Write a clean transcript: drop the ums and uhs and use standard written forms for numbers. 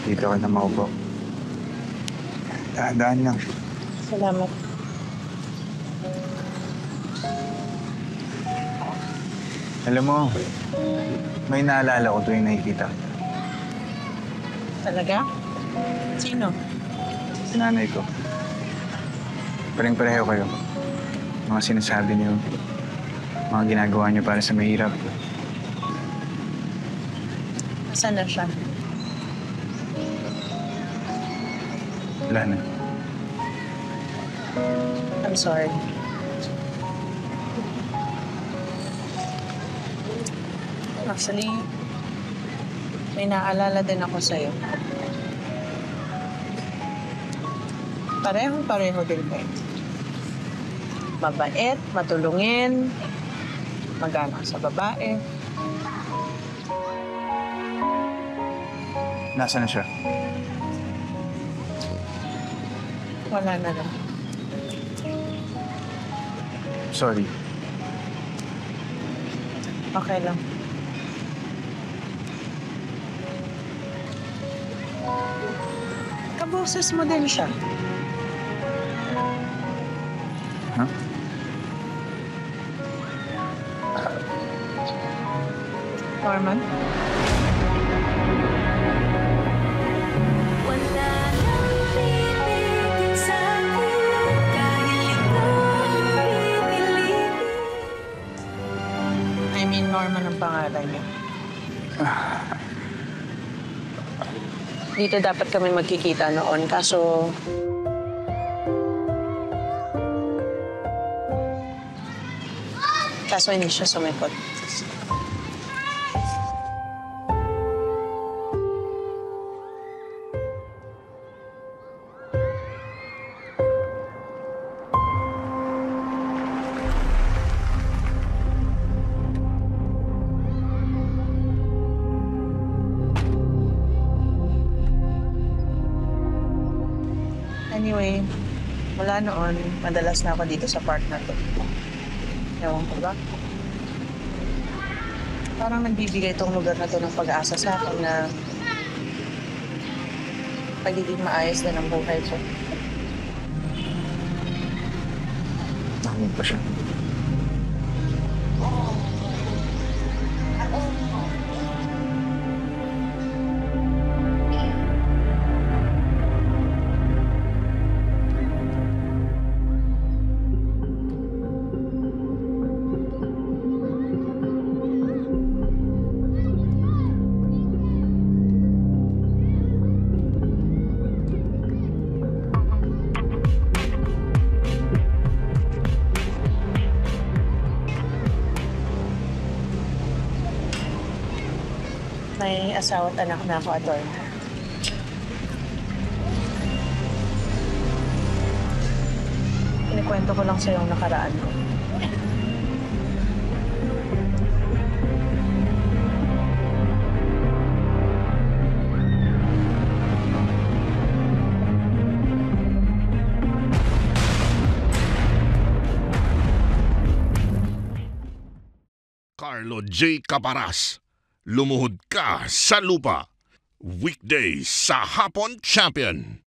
Dito ka na maupo. Dahan-dahan lang. Salamat. Alam mo, may naalala ko tuwing nakikita kita. Talaga? Sino? Si nanay ko. Pareng-pareho kayo. Mga sinasabi niyo, mga ginagawa niyo para sa mahirap. Nasaan na siya? Wala na. I'm sorry. Actually, may naalala din ako sa'yo. Parehong-pareho din kayo. Mabait, matulungin, mag-anak sa babae. Nasaan na siya? Wala na lang. Sorry. Okay lang. Kaboses mo din siya. Huh? Norman? Wala nang pipigil sa'kin kahit ikaw ang pipiliin. I mean, Norman ang pangalan niya. Dito dapat kami magkikita noon, kaso... Kaso hindi siya sumipot. Anyway, mula noon, madalas na ako dito sa park na to. Ewan ko ba? Parang nagbibigay itong lugar na to ng pag-asa sa akin na pagiging maayos na ng buhay ko. Nakamig pa siya. May asawa at anak na ako, Atty. Inikwento ko lang sa'yo ang nakaraan ko. Carlo J. Caparas, Lumuhod Ka sa Lupa. Weekdays sa Hapon Champion.